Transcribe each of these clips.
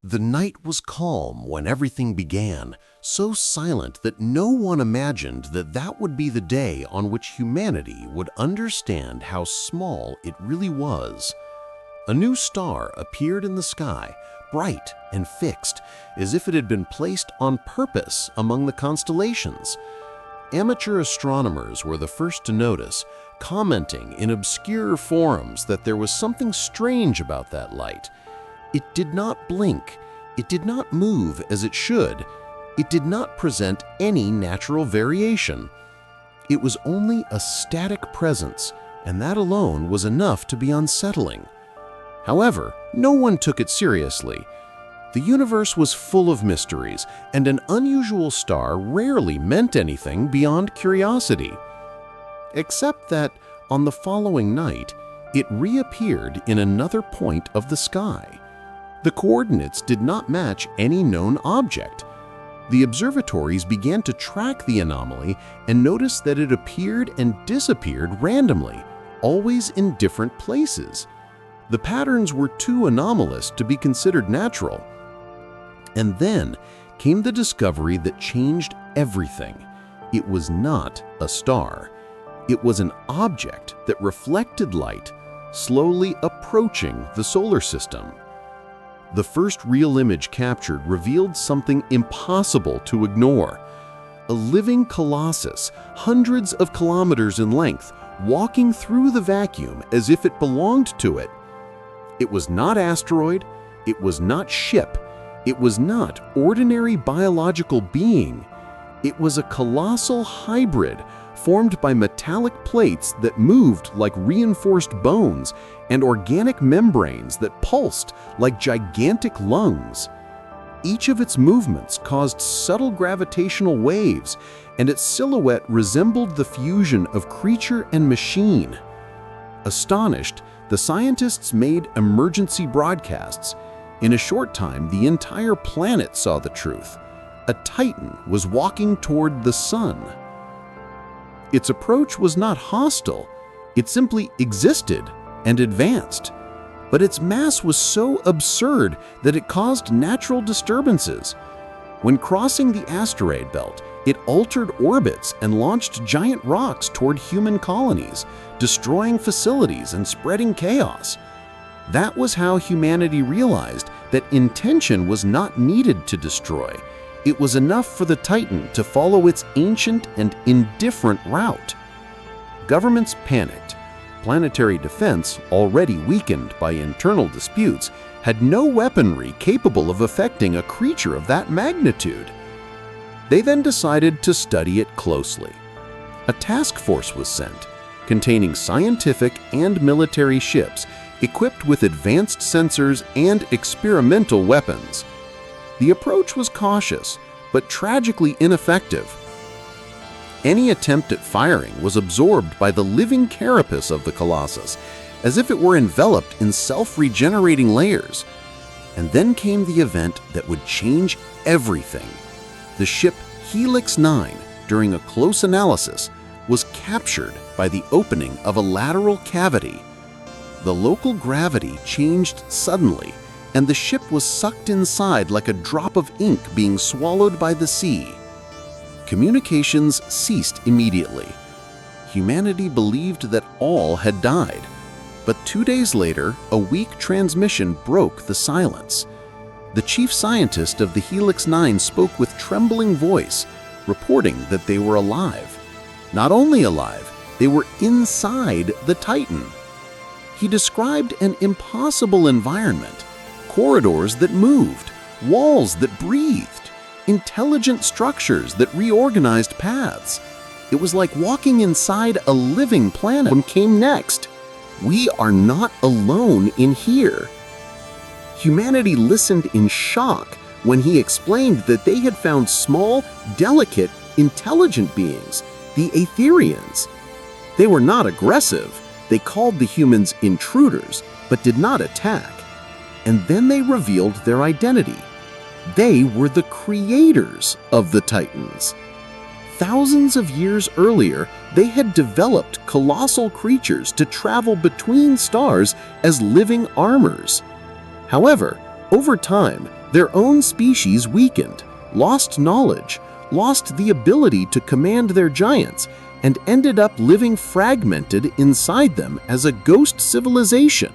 The night was calm when everything began, so silent that no one imagined that that would be the day on which humanity would understand how small it really was. A new star appeared in the sky, bright and fixed, as if it had been placed on purpose among the constellations. Amateur astronomers were the first to notice, commenting in obscure forums that there was something strange about that light. It did not blink, it did not move as it should, it did not present any natural variation. It was only a static presence, and that alone was enough to be unsettling. However, no one took it seriously. The universe was full of mysteries, and an unusual star rarely meant anything beyond curiosity. Except that, on the following night, it reappeared in another point of the sky. The coordinates did not match any known object. The observatories began to track the anomaly and noticed that it appeared and disappeared randomly, always in different places. The patterns were too anomalous to be considered natural. And then came the discovery that changed everything. It was not a star. It was an object that reflected light, slowly approaching the solar system. The first real image captured revealed something impossible to ignore. A living colossus, hundreds of kilometers in length, walking through the vacuum as if it belonged to it. It was not asteroid, it was not ship, it was not ordinary biological being. It was a colossal hybrid formed by metallic plates that moved like reinforced bones and organic membranes that pulsed like gigantic lungs. Each of its movements caused subtle gravitational waves, and its silhouette resembled the fusion of creature and machine. Astonished, the scientists made emergency broadcasts. In a short time, the entire planet saw the truth. A Titan was walking toward the sun. Its approach was not hostile, it simply existed and advanced. But its mass was so absurd that it caused natural disturbances. When crossing the asteroid belt, it altered orbits and launched giant rocks toward human colonies, destroying facilities and spreading chaos. That was how humanity realized that intention was not needed to destroy. It was enough for the Titan to follow its ancient and indifferent route. Governments panicked. Planetary defense, already weakened by internal disputes, had no weaponry capable of affecting a creature of that magnitude. They then decided to study it closely. A task force was sent, containing scientific and military ships equipped with advanced sensors and experimental weapons. The approach was cautious, but tragically ineffective. Any attempt at firing was absorbed by the living carapace of the Colossus, as if it were enveloped in self-regenerating layers. And then came the event that would change everything. The ship Helix 9, during a close analysis, was captured by the opening of a lateral cavity. The local gravity changed suddenly, and the ship was sucked inside like a drop of ink being swallowed by the sea. Communications ceased immediately. Humanity believed that all had died. But 2 days later, a weak transmission broke the silence. The chief scientist of the Helix 9 spoke with trembling voice, reporting that they were alive. Not only alive, they were inside the Titan. He described an impossible environment. Corridors that moved, walls that breathed, intelligent structures that reorganized paths. It was like walking inside a living planet. What came next? We are not alone in here. Humanity listened in shock when he explained that they had found small, delicate, intelligent beings, the Aetherians. They were not aggressive. They called the humans intruders, but did not attack. And then they revealed their identity. They were the creators of the Titans. Thousands of years earlier, they had developed colossal creatures to travel between stars as living armors. However, over time, Their own species weakened, lost knowledge, lost the ability to command their giants, and ended up living fragmented inside them as a ghost civilization.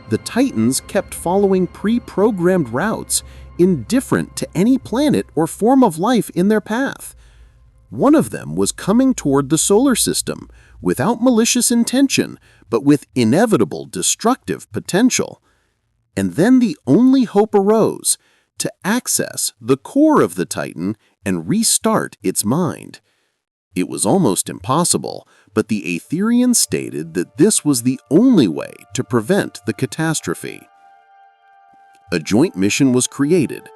The Titans kept following pre-programmed routes, indifferent to any planet or form of life in their path. One of them was coming toward the solar system, without malicious intention, but with inevitable destructive potential. And then the only hope arose, to access the core of the Titan and restart its mind. It was almost impossible, but the Aetherians stated that this was the only way to prevent the catastrophe. A joint mission was created.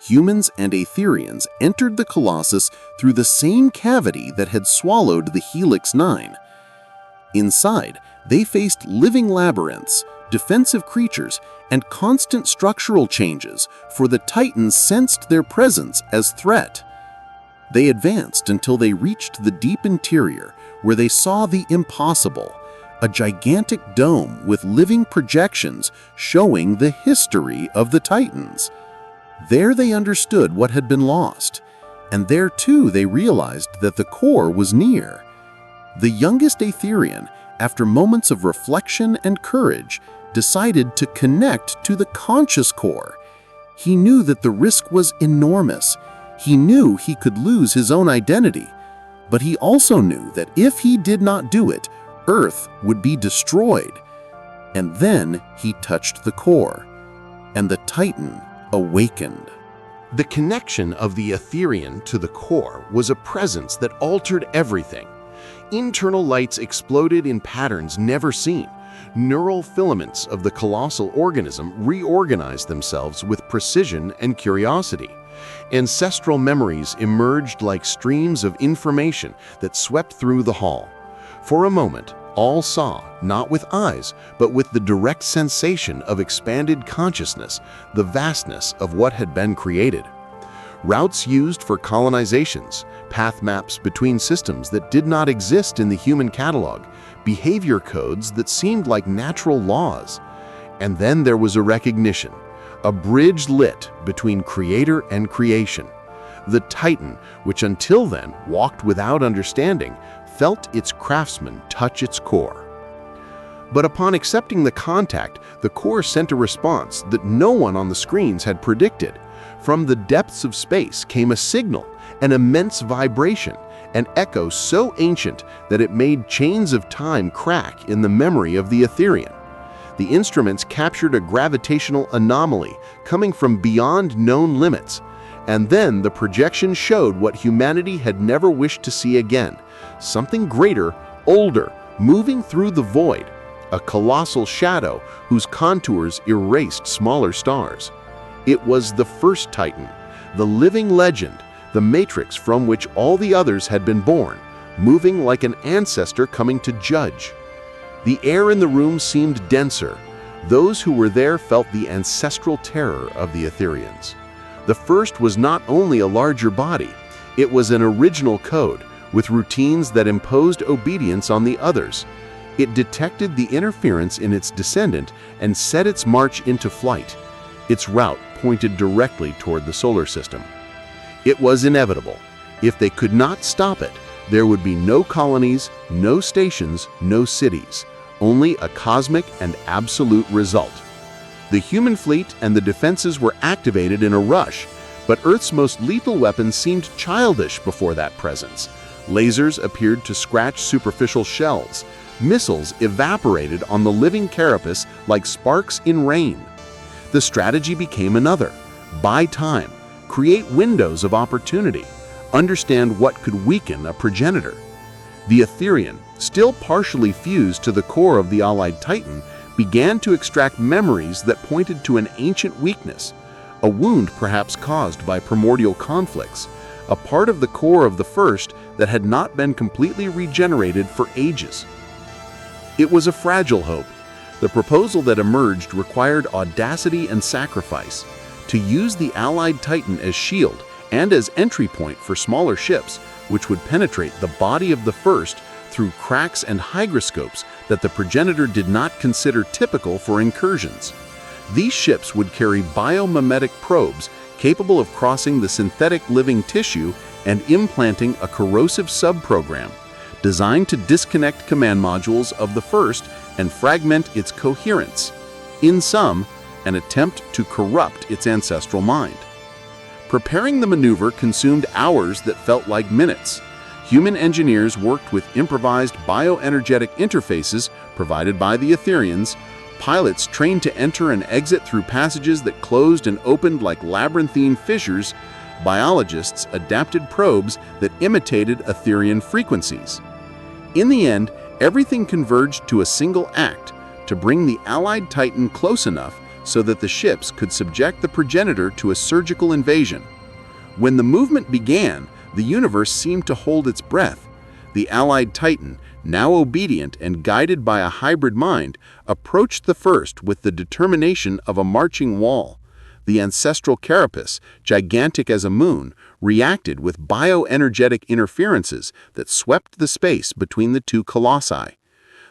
Humans and Aetherians entered the Colossus through the same cavity that had swallowed the Helix 9. Inside, they faced living labyrinths, defensive creatures, and constant structural changes, for the Titans sensed their presence as threat. They advanced until they reached the deep interior, where they saw the impossible, a gigantic dome with living projections showing the history of the Titans. There they understood what had been lost, and there too they realized that the core was near. The youngest Aetherian, after moments of reflection and courage, decided to connect to the conscious core. He knew that the risk was enormous. He knew he could lose his own identity, but he also knew that if he did not do it, Earth would be destroyed. And then he touched the core, and the Titan awakened. The connection of the Aetherian to the core was a presence that altered everything. Internal lights exploded in patterns never seen. Neural filaments of the colossal organism reorganized themselves with precision and curiosity. Ancestral memories emerged like streams of information that swept through the hall. For a moment, all saw, not with eyes, but with the direct sensation of expanded consciousness, the vastness of what had been created. Routes used for colonizations, path maps between systems that did not exist in the human catalog, behavior codes that seemed like natural laws. And then there was a recognition, a bridge lit between creator and creation. The Titan, which until then walked without understanding, felt its craftsman touch its core. But upon accepting the contact, the core sent a response that no one on the screens had predicted. From the depths of space came a signal, an immense vibration, an echo so ancient that it made chains of time crack in the memory of the Aetherian. The instruments captured a gravitational anomaly coming from beyond known limits, and then the projection showed what humanity had never wished to see again, something greater, older, moving through the void, a colossal shadow whose contours erased smaller stars. It was the first Titan, the living legend, the matrix from which all the others had been born, moving like an ancestor coming to judge. The air in the room seemed denser. Those who were there felt the ancestral terror of the Aetherians. The first was not only a larger body, it was an original code, with routines that imposed obedience on the others. It detected the interference in its descendant and set its march into flight. Its route pointed directly toward the solar system. It was inevitable. If they could not stop it, there would be no colonies, no stations, no cities, only a cosmic and absolute result. The human fleet and the defenses were activated in a rush, but Earth's most lethal weapons seemed childish before that presence. Lasers appeared to scratch superficial shells. Missiles evaporated on the living carapace like sparks in rain. The strategy became another: buy time, create windows of opportunity, understand what could weaken a progenitor. The Aetherian, still partially fused to the core of the allied Titan, began to extract memories that pointed to an ancient weakness, a wound perhaps caused by primordial conflicts, a part of the core of the first that had not been completely regenerated for ages. It was a fragile hope. The proposal that emerged required audacity and sacrifice. To use the allied Titan as shield and as entry point for smaller ships, which would penetrate the body of the first through cracks and hygroscopes that the progenitor did not consider typical for incursions. These ships would carry biomimetic probes capable of crossing the synthetic living tissue and implanting a corrosive subprogram designed to disconnect command modules of the first and fragment its coherence. In sum, an attempt to corrupt its ancestral mind. Preparing the maneuver consumed hours that felt like minutes. Human engineers worked with improvised bioenergetic interfaces provided by the Etherians, pilots trained to enter and exit through passages that closed and opened like labyrinthine fissures, biologists adapted probes that imitated Etherian frequencies. In the end, everything converged to a single act, to bring the Allied Titan close enough so that the ships could subject the progenitor to a surgical invasion. When the movement began, the universe seemed to hold its breath. The Allied Titan, now obedient and guided by a hybrid mind, approached the first with the determination of a marching wall. The ancestral carapace, gigantic as a moon, reacted with bioenergetic interferences that swept the space between the two colossi.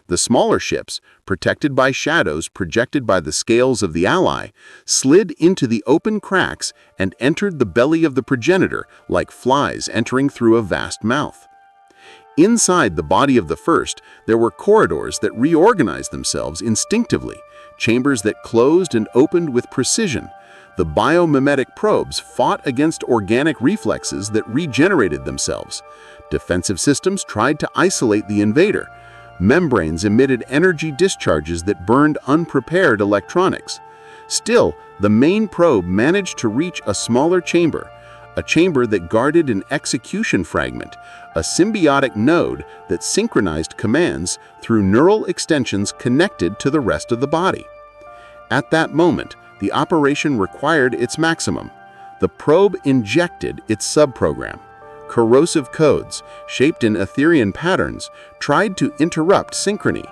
The smaller ships, protected by shadows projected by the scales of the ally, slid into the open cracks and entered the belly of the progenitor like flies entering through a vast mouth. Inside the body of the first, there were corridors that reorganized themselves instinctively, chambers that closed and opened with precision. The biomimetic probes fought against organic reflexes that regenerated themselves. Defensive systems tried to isolate the invader. Membranes emitted energy discharges that burned unprepared electronics. Still, the main probe managed to reach a smaller chamber, a chamber that guarded an execution fragment, a symbiotic node that synchronized commands through neural extensions connected to the rest of the body. At that moment, the operation required its maximum. The probe injected its subprogram. Corrosive codes, shaped in Etherian patterns, tried to interrupt synchrony.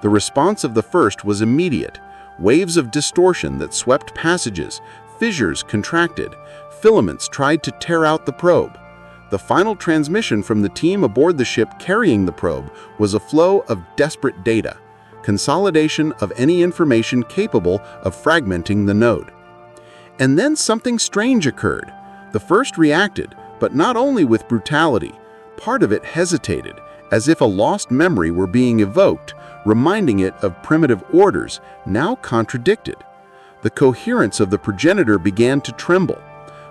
The response of the first was immediate. Waves of distortion that swept passages, fissures contracted, filaments tried to tear out the probe. The final transmission from the team aboard the ship carrying the probe was a flow of desperate data, consolidation of any information capable of fragmenting the node. And then something strange occurred. The first reacted, but not only with brutality. Part of it hesitated, as if a lost memory were being evoked, reminding it of primitive orders, now contradicted. The coherence of the progenitor began to tremble.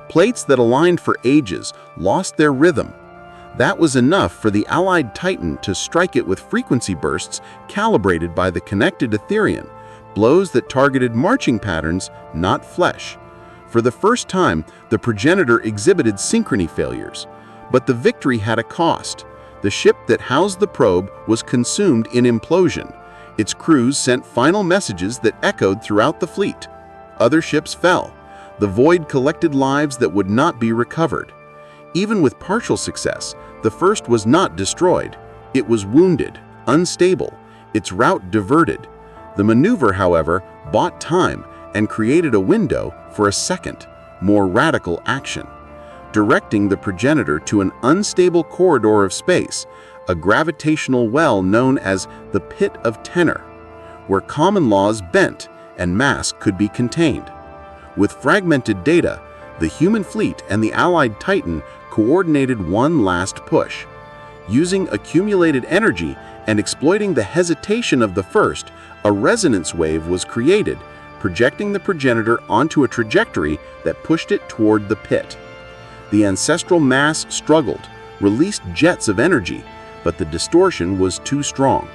Plates that aligned for ages lost their rhythm. That was enough for the Allied Titan to strike it with frequency bursts calibrated by the connected Etherian, blows that targeted marching patterns, not flesh. For the first time, the progenitor exhibited synchrony failures. But the victory had a cost. The ship that housed the probe was consumed in implosion. Its crews sent final messages that echoed throughout the fleet. Other ships fell. The void collected lives that would not be recovered. Even with partial success, the first was not destroyed. It was wounded, unstable, its route diverted. The maneuver, however, bought time and created a window for a second, more radical action, directing the progenitor to an unstable corridor of space, a gravitational well known as the Pit of Tenor, where common laws bent and mass could be contained. With fragmented data, the human fleet and the Allied Titan coordinated one last push. Using accumulated energy and exploiting the hesitation of the first, a resonance wave was created, projecting the progenitor onto a trajectory that pushed it toward the pit. The ancestral mass struggled, released jets of energy, but the distortion was too strong.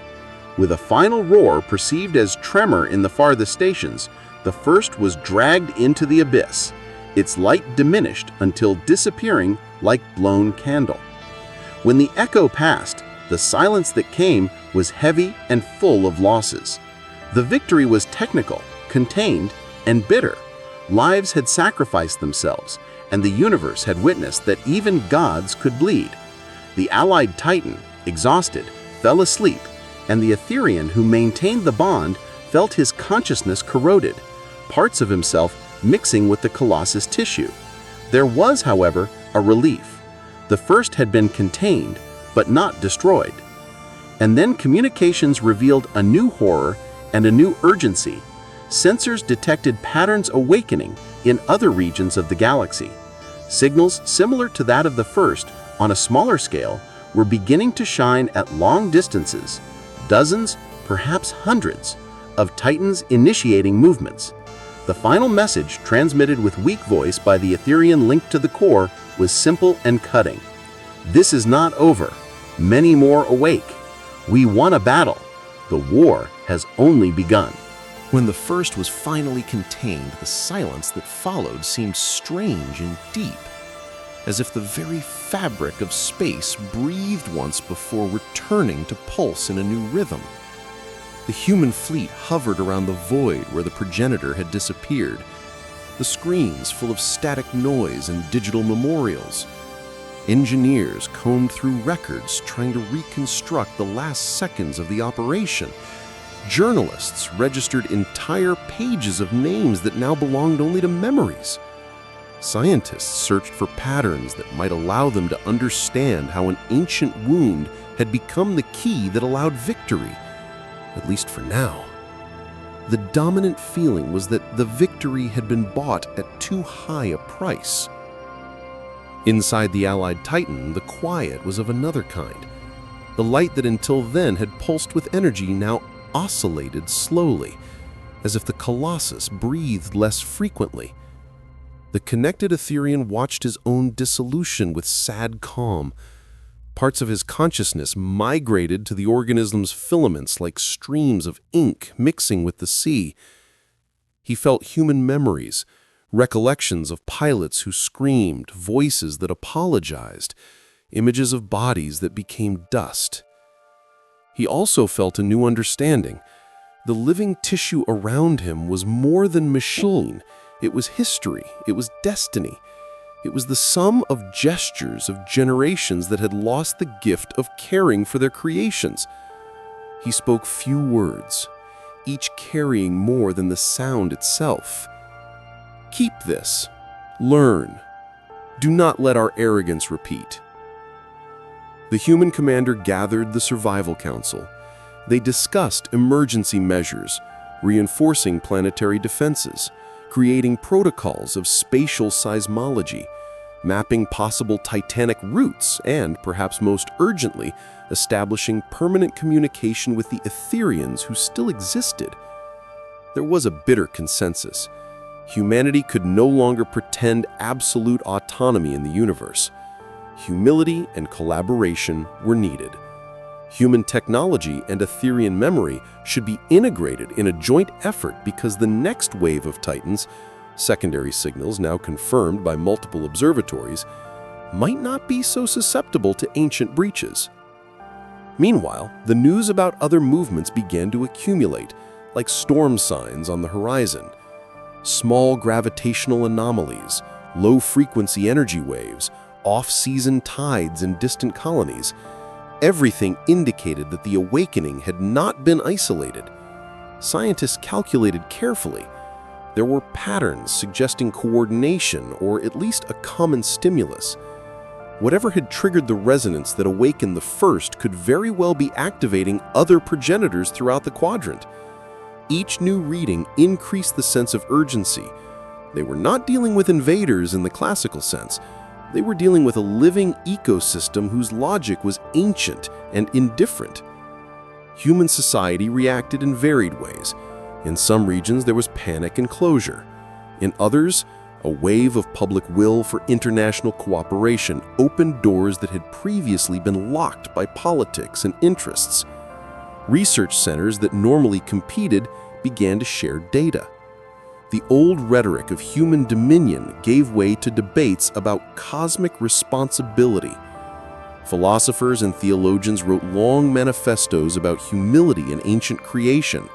With a final roar perceived as tremor in the farthest stations, the first was dragged into the abyss. Its light diminished until disappearing like blown candle. When the echo passed, the silence that came was heavy and full of losses. The victory was technical, contained, and bitter. Lives had sacrificed themselves, and the universe had witnessed that even gods could bleed. The Allied Titan, exhausted, fell asleep, and the Etherian who maintained the bond felt his consciousness corroded, parts of himself mixing with the Colossus tissue. There was, however, a relief. The first had been contained, but not destroyed. And then communications revealed a new horror and a new urgency. sensors detected patterns awakening in other regions of the galaxy. Signals similar to that of the first, on a smaller scale, were beginning to shine at long distances, dozens, perhaps hundreds, of Titans initiating movements. The final message, transmitted with weak voice by the Etherian linked to the core, was simple and cutting. This is not over. Many more awake. We won a battle. The war has only begun. When the first was finally contained, the silence that followed seemed strange and deep, as if the very fabric of space breathed once before returning to pulse in a new rhythm. The human fleet hovered around the void where the progenitor had disappeared, the screens full of static noise and digital memorials. Engineers combed through records trying to reconstruct the last seconds of the operation. Journalists registered entire pages of names that now belonged only to memories. Scientists searched for patterns that might allow them to understand how an ancient wound had become the key that allowed victory, at least for now. The dominant feeling was that the victory had been bought at too high a price. Inside the Allied Titan, the quiet was of another kind. The light that until then had pulsed with energy now oscillated slowly, as if the Colossus breathed less frequently. The connected Etherian watched his own dissolution with sad calm. Parts of his consciousness migrated to the organism's filaments like streams of ink mixing with the sea. He felt human memories, recollections of pilots who screamed, voices that apologized, images of bodies that became dust. He also felt a new understanding. The living tissue around him was more than machine. It was history. It was destiny. It was the sum of gestures of generations that had lost the gift of caring for their creations. He spoke few words, each carrying more than the sound itself. Keep this. Learn. Do not let our arrogance repeat. The human commander gathered the Survival Council. They discussed emergency measures, reinforcing planetary defenses, creating protocols of spatial seismology, mapping possible titanic routes, and, perhaps most urgently, establishing permanent communication with the Etherians who still existed. There was a bitter consensus. Humanity could no longer pretend absolute autonomy in the universe. Humility and collaboration were needed. Human technology and Etherian memory should be integrated in a joint effort because the next wave of Titans, secondary signals now confirmed by multiple observatories, might not be so susceptible to ancient breaches. Meanwhile, the news about other movements began to accumulate, like storm signs on the horizon. Small gravitational anomalies, low-frequency energy waves, off-season tides in distant colonies. Everything indicated that the awakening had not been isolated. Scientists calculated carefully. There were patterns suggesting coordination or at least a common stimulus. Whatever had triggered the resonance that awakened the first could very well be activating other progenitors throughout the quadrant. Each new reading increased the sense of urgency. They were not dealing with invaders in the classical sense. They were dealing with a living ecosystem whose logic was ancient and indifferent. Human society reacted in varied ways. In some regions, there was panic and closure. In others, a wave of public will for international cooperation opened doors that had previously been locked by politics and interests. Research centers that normally competed began to share data. The old rhetoric of human dominion gave way to debates about cosmic responsibility. Philosophers and theologians wrote long manifestos about humility and ancient creation.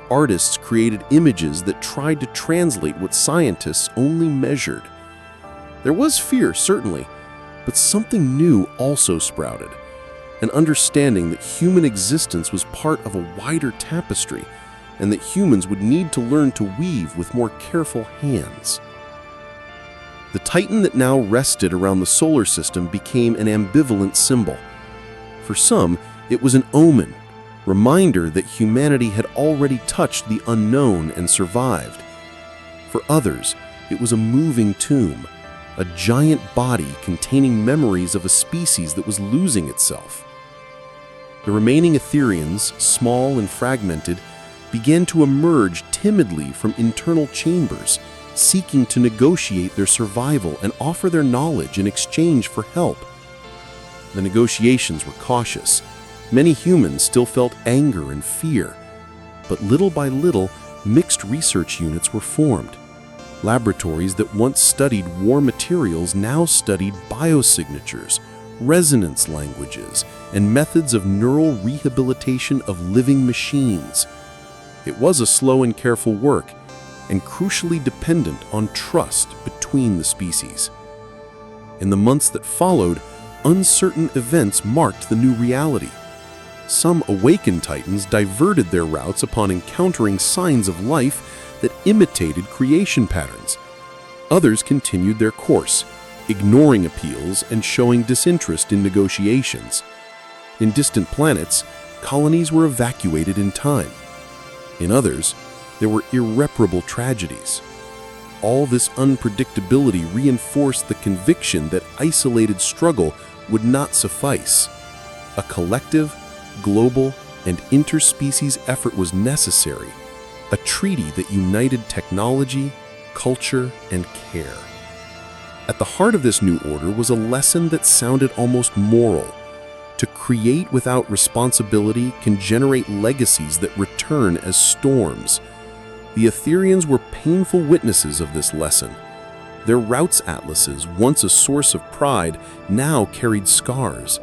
Artists created images that tried to translate what scientists only measured. There was fear, certainly, but something new also sprouted. An understanding that human existence was part of a wider tapestry, and that humans would need to learn to weave with more careful hands. The Titan that now rested around the solar system became an ambivalent symbol. For some, it was an omen, reminder that humanity had already touched the unknown and survived. For others, it was a moving tomb, a giant body containing memories of a species that was losing itself. The remaining Etherians, small and fragmented, began to emerge timidly from internal chambers, seeking to negotiate their survival and offer their knowledge in exchange for help. The negotiations were cautious. Many humans still felt anger and fear, but little by little, mixed research units were formed. Laboratories that once studied war materials now studied biosignatures, resonance languages, and methods of neural rehabilitation of living machines. It was a slow and careful work, and crucially dependent on trust between the species. In the months that followed, uncertain events marked the new reality. Some awakened Titans diverted their routes upon encountering signs of life that imitated creation patterns. Others continued their course, ignoring appeals and showing disinterest in negotiations. In distant planets, colonies were evacuated in time. In others, there were irreparable tragedies. All this unpredictability reinforced the conviction that isolated struggle would not suffice. A collective, global, and interspecies effort was necessary, a treaty that united technology, culture, and care. At the heart of this new order was a lesson that sounded almost moral. To create without responsibility can generate legacies that return as storms. The Etherians were painful witnesses of this lesson. Their routes atlases, once a source of pride, now carried scars.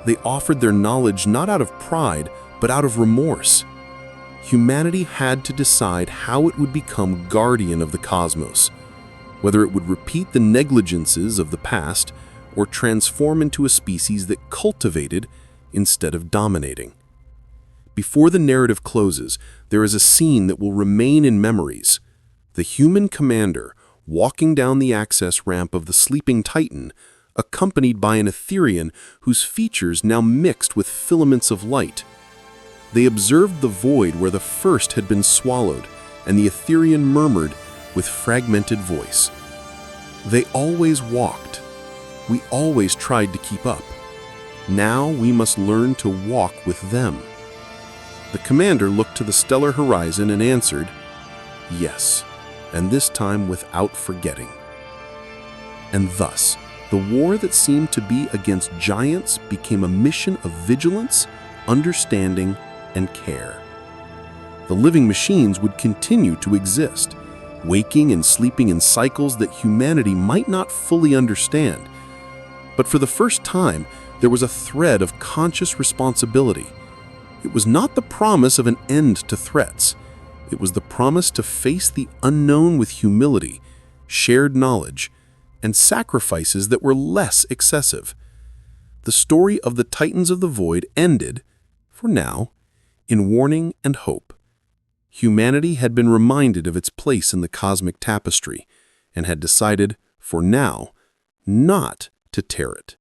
They offered their knowledge not out of pride, but out of remorse. Humanity had to decide how it would become guardian of the cosmos, whether it would repeat the negligences of the past or transform into a species that cultivated instead of dominating. Before the narrative closes, there is a scene that will remain in memories. The human commander walking down the access ramp of the sleeping Titan, accompanied by an Etherian whose features now mixed with filaments of light. They observed the void where the first had been swallowed, and the Etherian murmured with fragmented voice, "They always walked. We always tried to keep up. Now we must learn to walk with them." The commander looked to the stellar horizon and answered, "Yes, and this time without forgetting." And thus, the war that seemed to be against giants became a mission of vigilance, understanding, and care. The living machines would continue to exist, waking and sleeping in cycles that humanity might not fully understand. But for the first time, there was a thread of conscious responsibility. It was not the promise of an end to threats. It was the promise to face the unknown with humility, shared knowledge, and sacrifices that were less excessive. The story of the Titans of the Void ended, for now, in warning and hope. Humanity had been reminded of its place in the cosmic tapestry and had decided, for now, not to tear it.